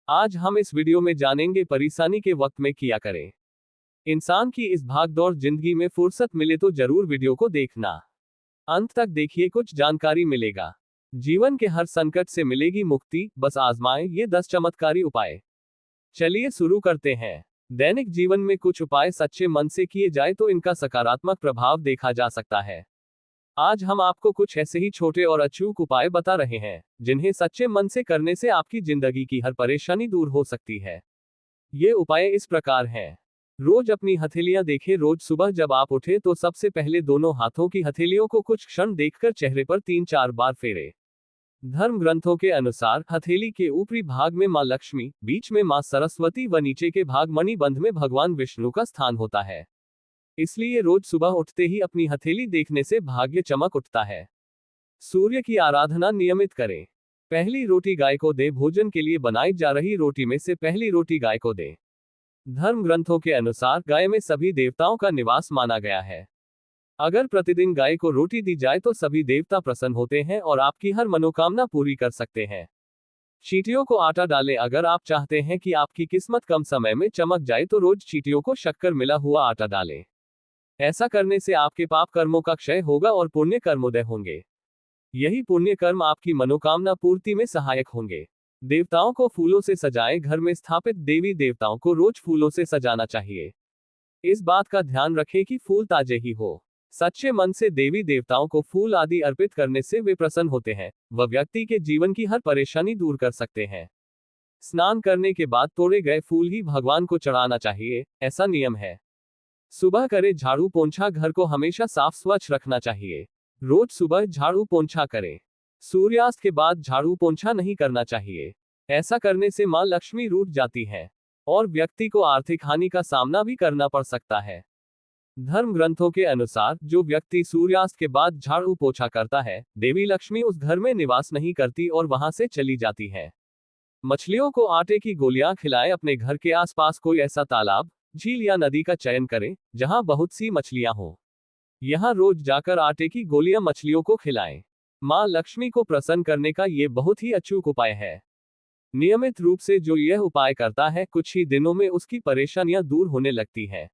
आज हम इस वीडियो में जानेंगे परेशानी के वक्त में क्या करें। इंसान की इस भागदौड़ जिंदगी में फुर्सत मिले तो जरूर वीडियो को देखना। अंत तक देखिए, कुछ जानकारी मिलेगा। जीवन के हर संकट से मिलेगी मुक्ति, बस आजमाएं ये 10 चमत्कारी उपाय। चलिए शुरू करते हैं। दैनिक जीवन में कुछ उपाय सच्चे मन से किए जाए तो इनका सकारात्मक प्रभाव देखा जा सकता है। आज हम आपको कुछ ऐसे ही छोटे और अचूक उपाय बता रहे हैं जिन्हें सच्चे मन से करने से आपकी जिंदगी की हर परेशानी दूर हो सकती है। ये उपाय इस प्रकार हैं। रोज अपनी हथेलियां देखें। रोज सुबह जब आप उठे तो सबसे पहले दोनों हाथों की हथेलियों को कुछ क्षण देखकर चेहरे पर 3-4 बार फेरे। धर्म ग्रंथों के अनुसार हथेली के ऊपरी भाग में मां लक्ष्मी, बीच में मां सरस्वती व नीचे के भाग मणिबंध में भगवान विष्णु का स्थान होता है। इसलिए रोज सुबह उठते ही अपनी हथेली देखने से भाग्य चमक उठता है। सूर्य की आराधना नियमित करें। पहली रोटी गाय को दे। भोजन के लिए बनाई जा रही रोटी में से पहली रोटी गाय को दे। धर्म ग्रंथों के अनुसार गाय में सभी देवताओं का निवास माना गया है। अगर प्रतिदिन गाय को रोटी दी जाए तो सभी देवता प्रसन्न होते हैं और आपकी हर मनोकामना पूरी कर सकते हैं। चींटियों को आटा डालें। अगर आप चाहते हैं कि आपकी किस्मत कम समय में चमक जाए तो रोज चींटियों को शक्कर मिला हुआ आटा डालें। ऐसा करने से आपके पाप कर्मों का क्षय होगा और पुण्य कर्मोदय होंगे। यही पुण्य कर्म आपकी मनोकामना पूर्ति में सहायक होंगे। देवताओं को फूलों से सजाएं। घर में स्थापित देवी देवताओं को रोज फूलों से सजाना चाहिए। इस बात का ध्यान रखें कि फूल ताजे ही हो। सच्चे मन से देवी देवताओं को फूल आदि अर्पित करने से वे प्रसन्न होते हैं। वह व्यक्ति के जीवन की हर परेशानी दूर कर सकते हैं। स्नान करने के बाद तोड़े गए फूल ही भगवान को चढ़ाना चाहिए, ऐसा नियम है। सुबह करे झाड़ू पोंछा। घर को हमेशा साफ स्वच्छ रखना चाहिए। रोज सुबह झाड़ू पोंछा करें। सूर्यास्त के बाद झाड़ू पोंछा नहीं करना चाहिए। ऐसा करने से मां लक्ष्मी रूठ जाती है और व्यक्ति को आर्थिक हानि का सामना भी करना पड़ सकता है। धर्म ग्रंथों के अनुसार जो व्यक्ति सूर्यास्त के बाद झाड़ू पोंछा करता है, देवी लक्ष्मी उस घर में निवास नहीं करती और वहां से चली जाती है। मछलियों को आटे की गोलियां खिलाएं। अपने घर के आसपास कोई ऐसा तालाब, झील या नदी का चयन करें जहां बहुत सी मछलियां हो। यहां रोज जाकर आटे की गोलियां मछलियों को खिलाएं। मां लक्ष्मी को प्रसन्न करने का ये बहुत ही अचूक उपाय है। नियमित रूप से जो यह उपाय करता है, कुछ ही दिनों में उसकी परेशानियां दूर होने लगती है।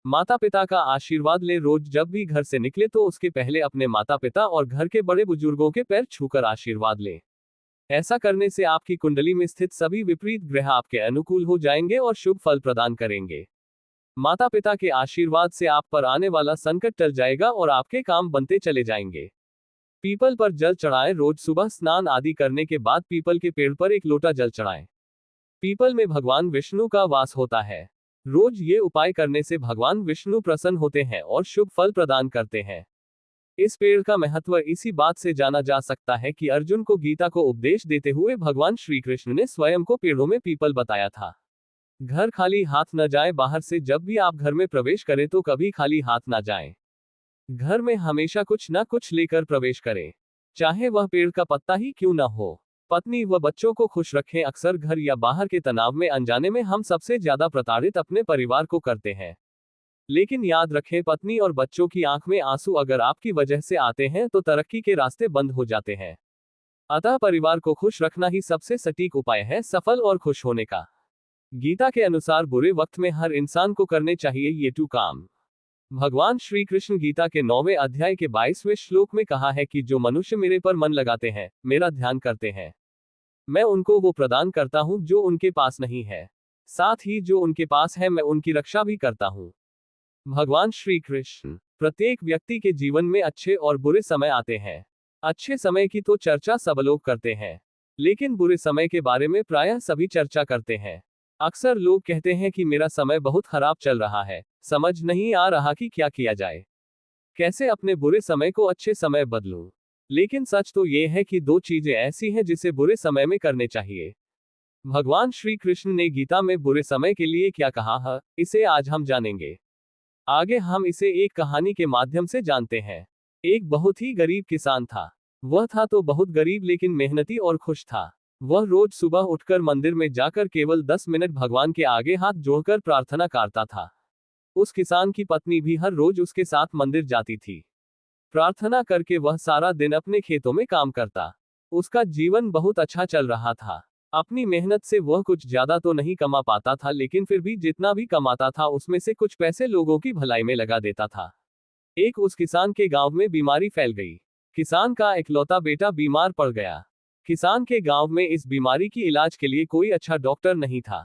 माता पिता का आशीर्वाद ले। रोज जब भी घर से निकले तो उसके पहले अपने माता पिता और घर के बड़े बुजुर्गों के पैर छूकर आशीर्वाद ले। ऐसा करने से आपकी कुंडली में स्थित सभी विपरीत ग्रह आपके अनुकूल हो जाएंगे और शुभ फल प्रदान करेंगे। माता पिता के आशीर्वाद से आप पर आने वाला संकट टल जाएगा और आपके काम बनते चले जाएंगे। पीपल पर जल चढ़ाएं। रोज सुबह स्नान आदि करने के बाद पीपल के पेड़ पर 1 लोटा जल चढ़ाएं। पीपल में भगवान विष्णु का वास होता है। रोज ये उपाय करने से भगवान विष्णु प्रसन्न होते हैं और शुभ फल प्रदान करते हैं। इस पेड़ का महत्व इसी बात से जाना जा सकता है कि अर्जुन को गीता को उपदेश देते हुए भगवान श्री कृष्ण ने स्वयं को पेड़ों में पीपल बताया था। घर खाली हाथ न जाएं। बाहर से जब भी आप घर में प्रवेश करें तो कभी खाली हाथ न जाएं। घर में हमेशा कुछ न कुछ लेकर प्रवेश करें, चाहे वह पेड़ का पत्ता ही क्यों न हो। पत्नी व बच्चों को खुश रखें। अक्सर घर या बाहर के तनाव में अनजाने में हम सबसे ज्यादा प्रताड़ित अपने परिवार को करते हैं। लेकिन याद रखें, पत्नी और बच्चों की आंख में आंसू अगर आपकी वजह से आते हैं तो तरक्की के रास्ते बंद हो जाते हैं। अतः परिवार को खुश रखना ही सबसे सटीक उपाय है सफल और खुश होने का। गीता के अनुसार बुरे वक्त में हर इंसान को करने चाहिए ये 2 काम। भगवान श्री कृष्ण गीता के 9वें अध्याय के 22वें श्लोक में कहा है कि जो मनुष्य मेरे पर मन लगाते हैं, मेरा ध्यान करते हैं, मैं उनको वो प्रदान करता हूं जो उनके पास नहीं है। साथ ही जो उनके पास है मैं उनकी रक्षा भी करता हूं। भगवान श्री कृष्ण। प्रत्येक व्यक्ति के जीवन में अच्छे और बुरे समय आते हैं। अच्छे समय की तो चर्चा सब लोग करते हैं, लेकिन बुरे समय के बारे में प्रायः सभी चर्चा करते हैं। अक्सर लोग कहते हैं कि मेरा समय बहुत खराब चल रहा है, समझ नहीं आ रहा कि क्या किया जाए, कैसे अपने बुरे समय को अच्छे समय बदलूं। लेकिन सच तो यह है कि 2 चीजें ऐसी हैं जिसे बुरे समय में करने चाहिए। भगवान श्री कृष्ण ने गीता में बुरे समय के लिए क्या कहा है, इसे आज हम जानेंगे। आगे हम इसे एक कहानी के माध्यम से जानते हैं। एक बहुत ही गरीब किसान था। वह था तो बहुत गरीब लेकिन मेहनती और खुश था। वह रोज सुबह उठकर मंदिर में जाकर केवल 10 मिनट भगवान के आगे हाथ जोड़कर प्रार्थना करता था। उस किसान की पत्नी भी हर रोज उसके साथ मंदिर जाती थी। प्रार्थना करके वह सारा दिन अपने खेतों में काम करता। उसका जीवन बहुत अच्छा चल रहा था। अपनी मेहनत से वह कुछ ज्यादा तो नहीं कमा पाता था, लेकिन फिर भी जितना भी कमाता था उसमें से कुछ पैसे लोगों की भलाई में लगा देता था। एक उस किसान के गांव में बीमारी फैल गई। किसान का इकलौता बेटा बीमार पड़ गया। किसान के गांव में इस बीमारी की इलाज के लिए कोई अच्छा डॉक्टर नहीं था।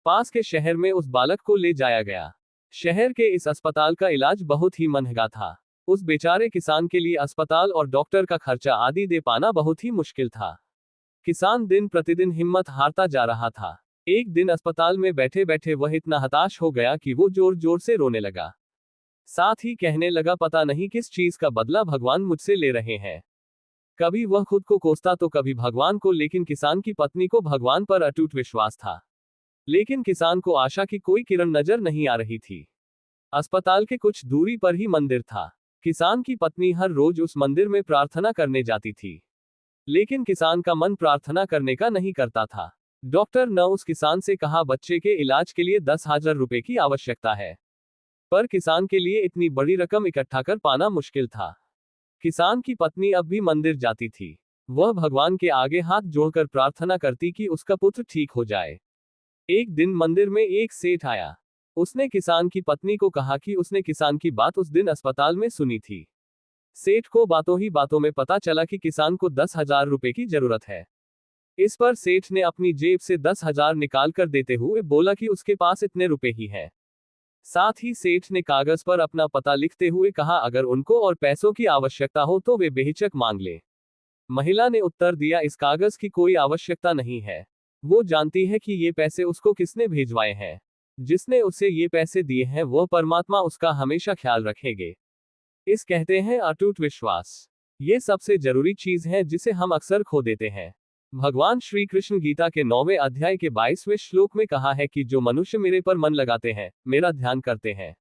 पास के शहर में उस बालक को ले जाया गया। शहर के इस अस्पताल का इलाज बहुत ही महंगा था। उस बेचारे किसान के लिए अस्पताल और डॉक्टर का खर्चा आदि दे पाना बहुत ही मुश्किल था। किसान दिन प्रतिदिन हिम्मत हारता जा रहा था। एक दिन अस्पताल में बैठे बैठे वह इतना हताश हो गया कि वो जोर जोर से रोने लगा। साथ ही कहने लगा, पता नहीं किस चीज का बदला भगवान मुझसे ले रहे हैं। कभी वह खुद को कोसता तो कभी भगवान को, लेकिन किसान की पत्नी को भगवान पर अटूट विश्वास था। लेकिन किसान को आशा की कोई किरण नजर नहीं आ रही थी। अस्पताल के कुछ दूरी पर ही मंदिर था। किसान की पत्नी हर रोज उस मंदिर में प्रार्थना करने जाती थी। लेकिन किसान का मन प्रार्थना करने का नहीं करता था। डॉक्टर ने उस किसान से कहा, बच्चे के इलाज के लिए 10,000 रुपए की आवश्यकता है। पर किसान के लिए इतनी बड़ी रकम इकट्ठा कर पाना मुश्किल था। किसान की पत्नी अब भी मंदिर जाती थी। वह भगवान के आगे हाथ जोड़कर प्रार्थना करती कि उसका पुत्र ठीक हो जाए। एक दिन मंदिर में एक सेठ आया। उसने किसान की पत्नी को कहा कि उसने किसान की बात उस दिन अस्पताल में सुनी थी। सेठ को बातों ही बातों में पता चला कि किसान को 10,000 रुपए की जरूरत है। इस पर सेठ ने अपनी जेब से 10,000 निकाल कर देते हुए बोला कि उसके पास इतने रुपए ही हैं। साथ ही सेठ ने कागज पर अपना पता लिखते हुए कहा, अगर उनको और पैसों की आवश्यकता हो तो वे बेहिचक मांग ले। महिला ने उत्तर दिया, इस कागज की कोई आवश्यकता नहीं है। वो जानती है कि ये पैसे उसको किसने भेजवाए हैं। जिसने उसे ये पैसे दिए हैं वह परमात्मा उसका हमेशा ख्याल रखेंगे। इस कहते हैं अटूट विश्वास। ये सबसे जरूरी चीज है जिसे हम अक्सर खो देते हैं। भगवान श्री कृष्ण गीता के 9वें अध्याय के 22वें श्लोक में कहा है कि जो मनुष्य मेरे पर मन लगाते हैं, मेरा ध्यान करते हैं,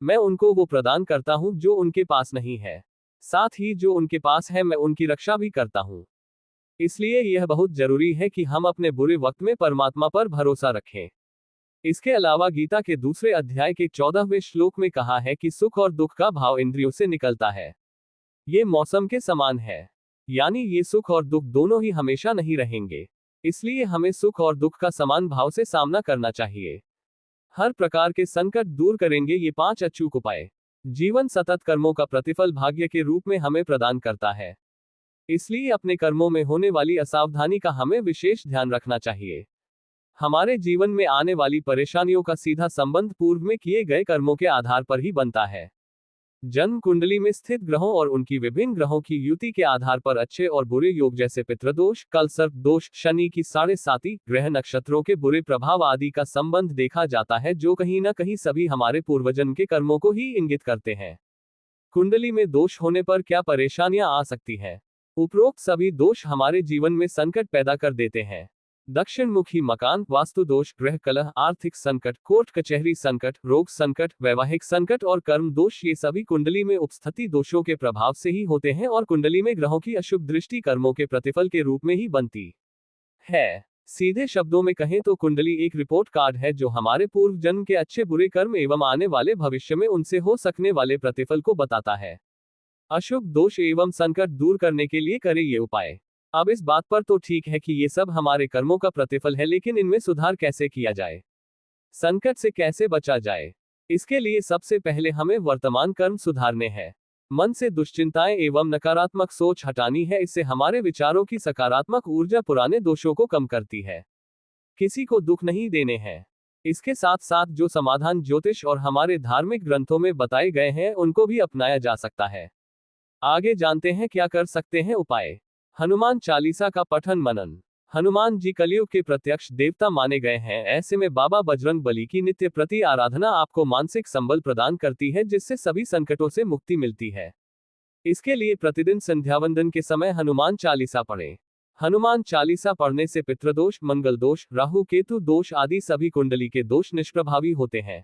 मैं उनको वो प्रदान करता हूँ जो उनके पास नहीं है। साथ ही जो उनके पास है मैं उनकी रक्षा भी करता हूँ। इसलिए यह बहुत जरूरी है कि हम अपने बुरे वक्त में परमात्मा पर भरोसा रखें। इसके अलावा गीता के दूसरे अध्याय के 14वें श्लोक में कहा है कि सुख और दुख का भाव इंद्रियों से निकलता है। ये मौसम के समान है, यानी ये सुख और दुख दोनों ही हमेशा नहीं रहेंगे। इसलिए हमें सुख और दुख का समान भाव से सामना करना चाहिए। हर प्रकार के संकट दूर करेंगे ये 5 अचूक उपाय। जीवन सतत कर्मों का प्रतिफल भाग्य के रूप में हमें प्रदान करता है। इसलिए अपने कर्मों में होने वाली असावधानी का हमें विशेष ध्यान रखना चाहिए। हमारे जीवन में आने वाली परेशानियों का सीधा संबंध पूर्व में किए गए कर्मों के आधार पर ही बनता है। जन्म कुंडली में स्थित ग्रहों और उनकी विभिन्न ग्रहों की युति के आधार पर अच्छे और बुरे योग जैसे पितृदोष, कलसर्प दोष, शनि की 7.5 ग्रह, नक्षत्रों के बुरे प्रभाव आदि का संबंध देखा जाता है, जो कहीं न कहीं सभी हमारे पूर्वजन्म के कर्मों को ही इंगित करते हैं। कुंडली में दोष होने पर क्या परेशानियां आ सकती हैं? उपरोक्त सभी दोष हमारे जीवन में संकट पैदा कर देते हैं। दक्षिण मुखी मकान, वास्तु दोष, ग्रह कलह, आर्थिक संकट, कोर्ट कचहरी संकट, रोग संकट, वैवाहिक संकट और कर्म दोष, ये सभी कुंडली में उपस्थिति दोषों के प्रभाव से ही होते हैं और कुंडली में ग्रहों की अशुभ दृष्टि कर्मों के प्रतिफल के रूप में ही बनती है। सीधे शब्दों में कहें तो कुंडली एक रिपोर्ट कार्ड है जो हमारे पूर्व जन्म के अच्छे बुरे कर्म एवं आने वाले भविष्य में उनसे हो सकने वाले प्रतिफल को बताता है। अशुभ दोष एवं संकट दूर करने के लिए करें ये उपाय। अब इस बात पर तो ठीक है कि ये सब हमारे कर्मों का प्रतिफल है, लेकिन इनमें सुधार कैसे किया जाए, संकट से कैसे बचा जाए? इसके लिए सबसे पहले हमें वर्तमान कर्म सुधारने हैं। मन से दुश्चिंताएं एवं नकारात्मक सोच हटानी है। इससे हमारे विचारों की सकारात्मक ऊर्जा पुराने दोषों को कम करती है। किसी को दुख नहीं देने हैं। इसके साथ साथ जो समाधान ज्योतिष और हमारे धार्मिक ग्रंथों में बताए गए हैं उनको भी अपनाया जा सकता है। आगे जानते हैं क्या कर सकते हैं उपाय। हनुमान चालीसा का पठन मनन। हनुमान जी कलयुग के प्रत्यक्ष देवता माने गए हैं। ऐसे में बाबा बजरंग बली की नित्य प्रति आराधना आपको मानसिक संबल प्रदान करती है, जिससे सभी संकटों से मुक्ति मिलती है। इसके लिए प्रतिदिन संध्यावंदन के समय हनुमान चालीसा पढ़ें। हनुमान चालीसा पढ़ने से पितृदोष, मंगल दोष, राहु केतु दोष आदि सभी कुंडली के दोष निष्प्रभावी होते हैं।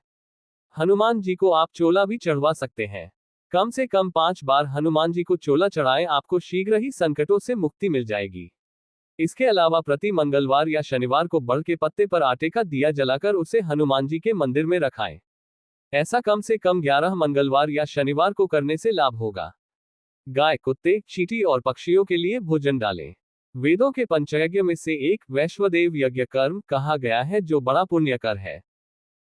हनुमान जी को आप चोला भी चढ़वा सकते हैं। कम से कम 5 बार हनुमान जी को चोला चढ़ाएं, आपको शीघ्र ही संकटों से मुक्ति मिल जाएगी। इसके अलावा प्रति मंगलवार या शनिवार को बड़ के पत्ते पर आटे का दिया जलाकर उसे हनुमान जी के मंदिर में रखाएं। ऐसा कम से कम 11 मंगलवार या शनिवार को करने से लाभ होगा। गाय, कुत्ते, चींटी और पक्षियों के लिए भोजन डालें। वेदों के पंचयज्ञ में से एक वैश्वदेव यज्ञ कर्म कहा गया है, जो बड़ा पुण्यकर है।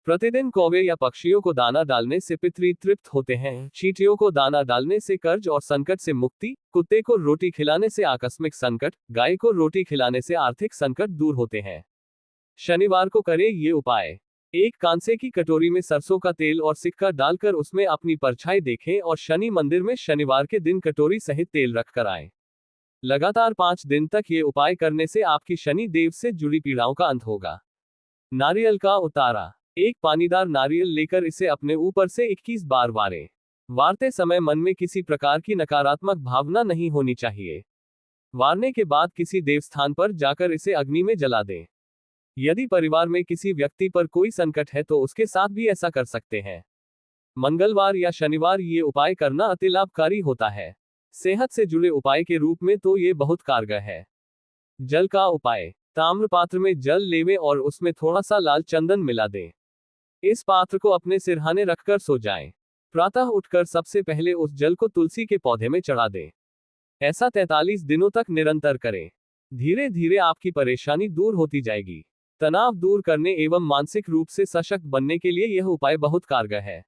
प्रतिदिन कौवे या पक्षियों को दाना डालने से पितृ तृप्त होते हैं, चींटियों को दाना डालने से कर्ज और संकट से मुक्ति, कुत्ते को रोटी खिलाने से आकस्मिक संकट, गाय को रोटी खिलाने से आर्थिक संकट दूर होते हैं। शनिवार को करें ये उपाय। एक कांसे की कटोरी में सरसों का तेल और सिक्का डालकर उसमें अपनी परछाई देखें और शनि मंदिर में शनिवार के दिन कटोरी सहित तेल रखकर आएं। लगातार 5 दिन तक ये उपाय करने से आपकी शनि देव से जुड़ी पीड़ाओं का अंत होगा। नारियल का उतारा। एक पानीदार नारियल लेकर इसे अपने ऊपर से 21 बार वारें। वारते समय मन में किसी प्रकार की नकारात्मक भावना नहीं होनी चाहिए। वारने के बाद किसी देवस्थान पर जाकर इसे अग्नि में जला दें। यदि परिवार में किसी व्यक्ति पर कोई संकट है तो उसके साथ भी ऐसा कर सकते हैं। मंगलवार या शनिवार ये उपाय करना अति लाभकारी होता है। सेहत से जुड़े उपाय के रूप में तो ये बहुत कारगर है। जल का उपाय। ताम्र पात्र में जल लेवें और उसमें थोड़ा सा लाल चंदन मिला दें। इस पात्र को अपने सिरहाने रखकर सो जाएं। प्रातः उठकर सबसे पहले उस जल को तुलसी के पौधे में चढ़ा दें। ऐसा 43 दिनों तक निरंतर करें। धीरे धीरे आपकी परेशानी दूर होती जाएगी। तनाव दूर करने एवं मानसिक रूप से सशक्त बनने के लिए यह उपाय बहुत कारगर है।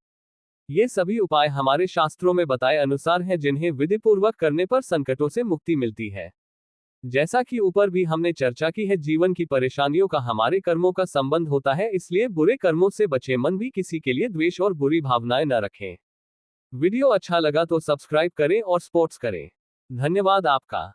ये सभी उपाय हमारे शास्त्रों में बताए अनुसार हैं, जिन्हें विधिपूर्वक करने पर संकटों से मुक्ति मिलती है। जैसा कि ऊपर भी हमने चर्चा की है, जीवन की परेशानियों का हमारे कर्मों का संबंध होता है, इसलिए बुरे कर्मों से बचे। मन भी किसी के लिए द्वेष और बुरी भावनाएं न रखें। वीडियो अच्छा लगा तो सब्सक्राइब करें और सपोर्ट्स करें। धन्यवाद आपका।